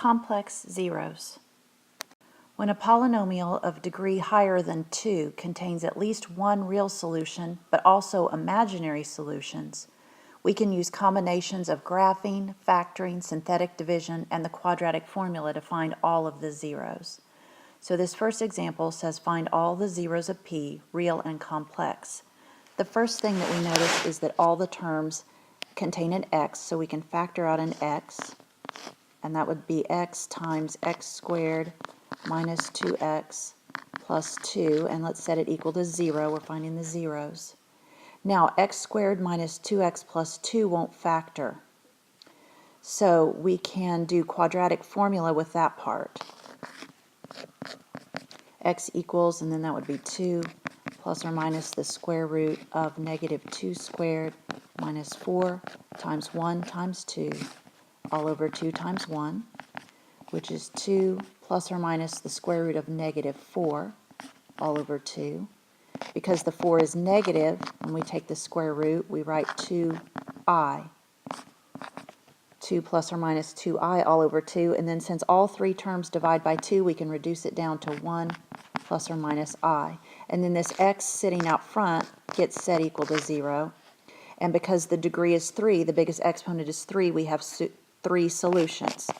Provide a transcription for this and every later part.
Complex zeros. When a polynomial of degree higher than 2 contains at least one real solution, but also imaginary solutions, we can use combinations of graphing, factoring, synthetic division, and the quadratic formula to find all of the zeros. So this first example says find all the zeros of P, real and complex. The first thing that we notice is that all the terms contain an x, so we can factor out an x, and that would be x times x squared minus 2x plus 2, and let's set it equal to 0. We're finding the zeros. Now, x squared minus 2x plus 2 won't factor, so we can do quadratic formula with that part. X equals, and then that would be 2 plus or minus the square root of negative 2 squared minus 4 times 1 times 2 all over 2 times 1, which is 2 plus or minus the square root of negative 4 all over 2. Because the 4 is negative, when we take the square root, we write 2i. 2 plus or minus 2i all over 2, and then since all three terms divide by 2, we can reduce it down to 1 plus or minus I. And then this x sitting out front gets set equal to 0. And because the degree is 3, the biggest exponent is 3, we have three solutions.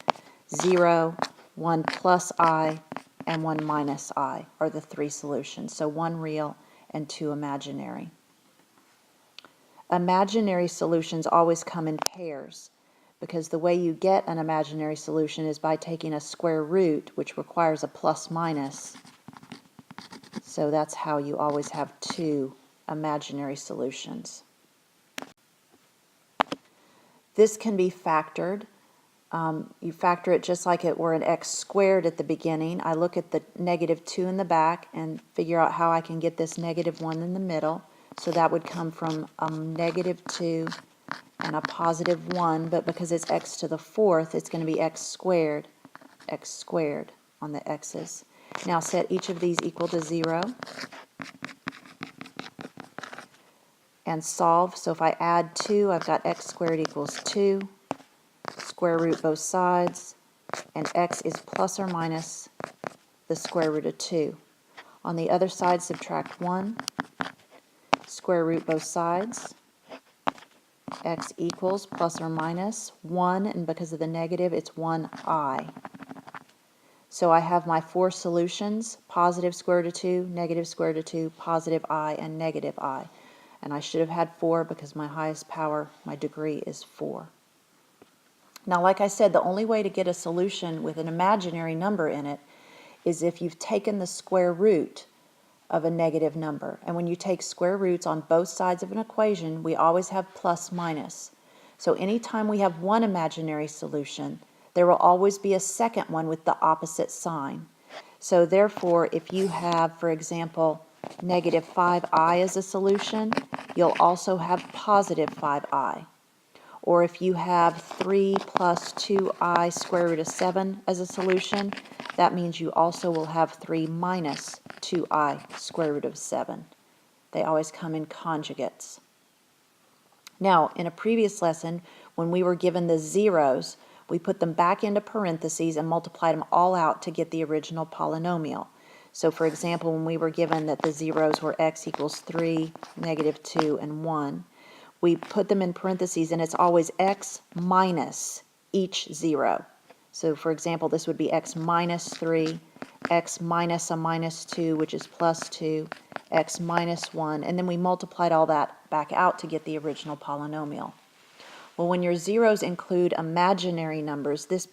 0, 1 plus I, and 1 minus I are the three solutions. So 1 real and 2 imaginary. Imaginary solutions always come in pairs, because the way you get an imaginary solution is by taking a square root, which requires a plus minus. So that's how you always have 2 imaginary solutions. This can be factored. You factor it just like it were an x squared at the beginning. I look at the negative 2 in the back and figure out how I can get this negative 1 in the middle. So that would come from a negative 2 and a positive 1, but because it's x to the 4th, it's going to be x squared on the x's. Now set each of these equal to 0 and solve. So if I add 2, I've got x squared equals 2, square root both sides, and x is plus or minus the square root of 2. On the other side, subtract 1, square root both sides, x equals plus or minus 1, and because of the negative, it's 1i. So I have my 4 solutions: positive square root of 2, negative square root of 2, positive I, and negative I. And I should have had 4 because my highest power, my degree, is 4. Now, like I said, the only way to get a solution with an imaginary number in it is if you've taken the square root of a negative number. And when you take square roots on both sides of an equation, we always have plus minus. So anytime we have one imaginary solution, there will always be a second one with the opposite sign. So therefore, if you have, for example, negative 5i as a solution, you'll also have positive 5i. Or if you have 3 plus 2i square root of 7 as a solution, that means you also will have 3 minus 2i square root of 7. They always come in conjugates. Now, in a previous lesson, when we were given the zeros, we put them back into parentheses and multiplied them all out to get the original polynomial. So for example, when we were given that the zeros were x equals 3, negative 2, and 1, we put them in parentheses, and it's always x minus each 0. So for example, this would be x minus 3, x minus a minus 2, which is plus 2, x minus 1, and then we multiplied all that back out to get the original polynomial. Well, when your zeros include imaginary numbers, this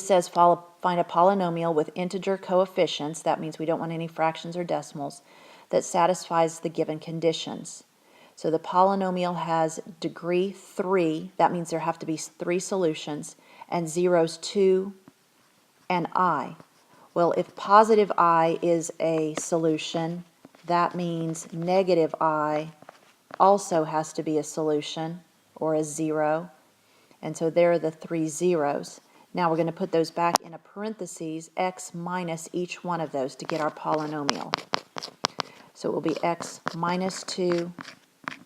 says find a polynomial with integer coefficients. That means we don't want any fractions or decimals that satisfies the given conditions. So the polynomial has degree 3, that means there have to be 3 solutions, and zeros 2 and I. Well, if positive I is a solution, that means negative I also has to be a solution, or a 0, and so there are the 3 zeros. Now we're going to put those back in a parentheses, x minus each one of those to get our polynomial. So it will be x minus 2,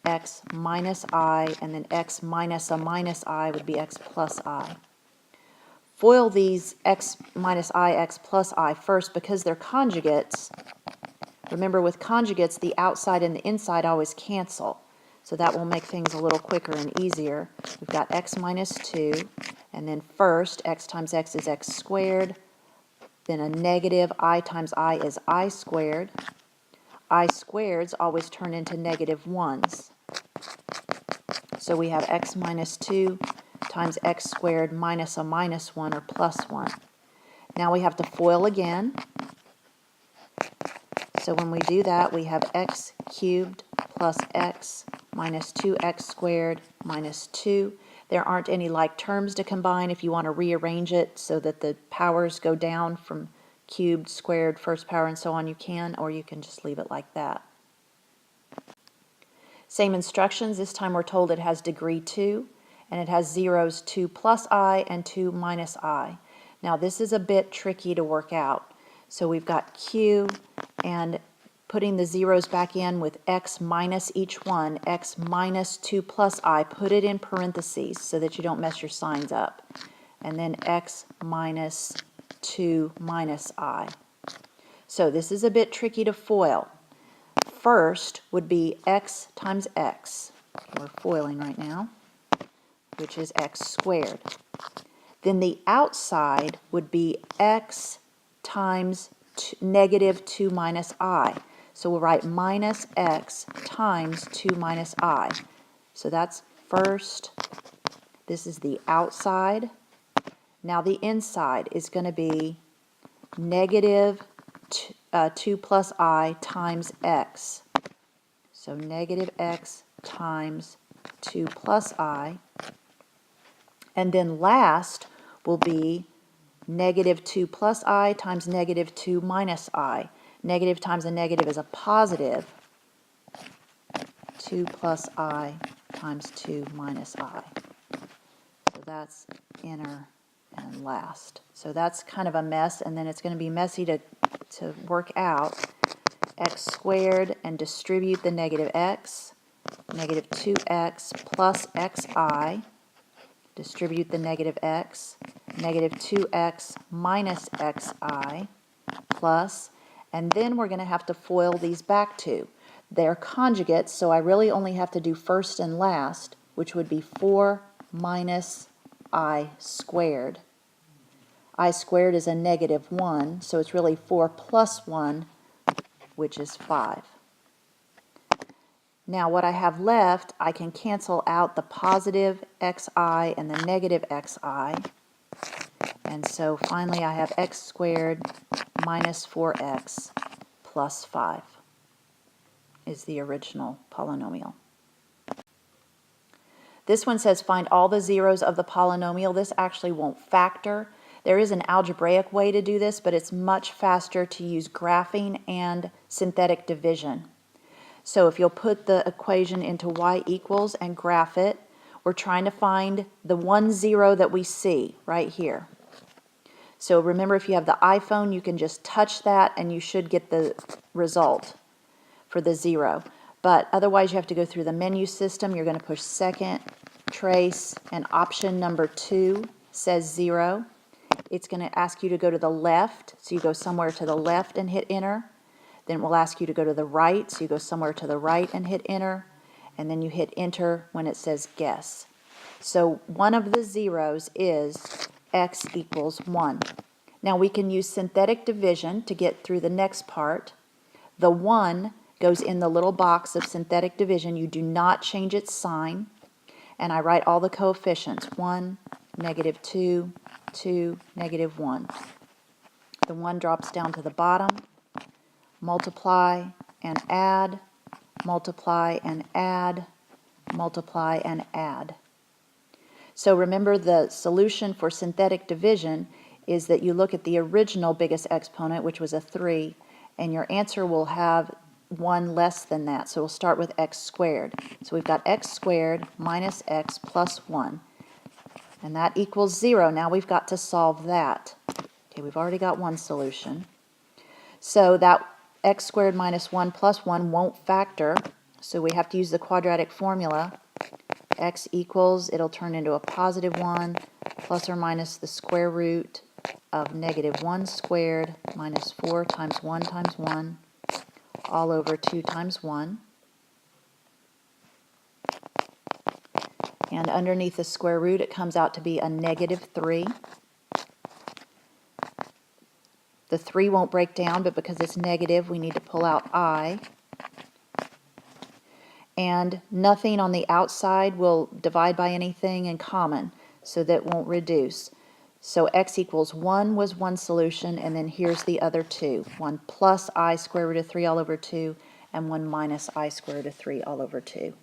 x minus I, and then x minus a minus I would be x plus I. foil these x minus I, x plus I first because they're conjugates. Remember, with conjugates, the outside and the inside always cancel. So that will make things a little quicker and easier. We've got x minus 2, and then first, x times x is x squared. Then a negative I times I is I squared. I squareds always turn into negative 1s. So we have x minus 2 times x squared minus a minus 1 or plus 1. Now we have to FOIL again. So when we do that, we have x cubed plus x minus 2x squared minus 2. There aren't any like terms to combine. If you want to rearrange it so that the powers go down from cubed, squared, first power, and so on, you can, or you can just leave it like that. Same instructions. This time we're told it has degree 2, and it has zeros 2 plus I and 2 minus I. Now this is a bit tricky to work out. So we've got q, and putting the zeros back in with x minus each one, x minus 2 plus I, put it in parentheses so that you don't mess your signs up. And then x minus 2 minus I. So this is a bit tricky to FOIL. First would be x times x. We're FOILing right now, which is x squared. Then the outside would be x times negative 2 minus I. So we'll write minus x times 2 minus I. So that's first. This is the outside. Now the inside is going to be negative 2 plus I times x. So negative x times 2 plus I. And then last will be negative 2 plus I times negative 2 minus I. Negative times a negative is a positive. 2 plus I times 2 minus I. So that's inner and last. So that's kind of a mess, and then it's going to be messy to work out. X squared, and distribute the negative x. Negative 2x plus xi. Distribute the negative x. Negative 2x minus xi plus, and then we're going to have to FOIL these back two. They're conjugates, so I really only have to do first and last, which would be 4 minus I squared. I squared is a negative 1, so it's really 4 plus 1, which is 5. Now what I have left, I can cancel out the positive xi and the negative xi. And so finally I have x squared minus 4x plus 5 is the original polynomial. This one says find all the zeros of the polynomial. This actually won't factor. There is an algebraic way to do this, but it's much faster to use graphing and synthetic division. So if you'll put the equation into y equals and graph it, we're trying to find the 1 0 that we see right here. So remember, if you have the iPhone, you can just touch that and you should get the result for the 0. But otherwise you have to go through the menu system. You're going to push second, trace, and option number 2 says 0. It's going to ask you to go to the left, so you go somewhere to the left and hit enter. Then it will ask you to go to the right, so you go somewhere to the right and hit enter. And then you hit enter when it says guess. So one of the zeros is x equals 1. Now we can use synthetic division to get through the next part. The 1 goes in the little box of synthetic division. You do not change its sign. And I write all the coefficients. 1, negative 2, 2, negative 1. The 1 drops down to the bottom. Multiply and add, multiply and add, multiply and add. So remember, the solution for synthetic division is that you look at the original biggest exponent, which was a 3, and your answer will have 1 less than that. So we'll start with x squared. So we've got x squared minus x plus 1. And that equals 0. Now we've got to solve that. Okay, we've already got one solution. So that x squared minus 1 plus 1 won't factor. So we have to use the quadratic formula. X equals, it'll turn into a positive 1 plus or minus the square root of negative 1 squared minus 4 times 1 all over 2 times 1. And underneath the square root, it comes out to be a negative 3. The 3 won't break down, but because it's negative, we need to pull out I. And nothing on the outside will divide by anything in common, so that won't reduce. So x equals 1 was one solution, and then here's the other two. 1 plus I square root of 3 all over 2, and 1 minus I square root of 3 all over 2.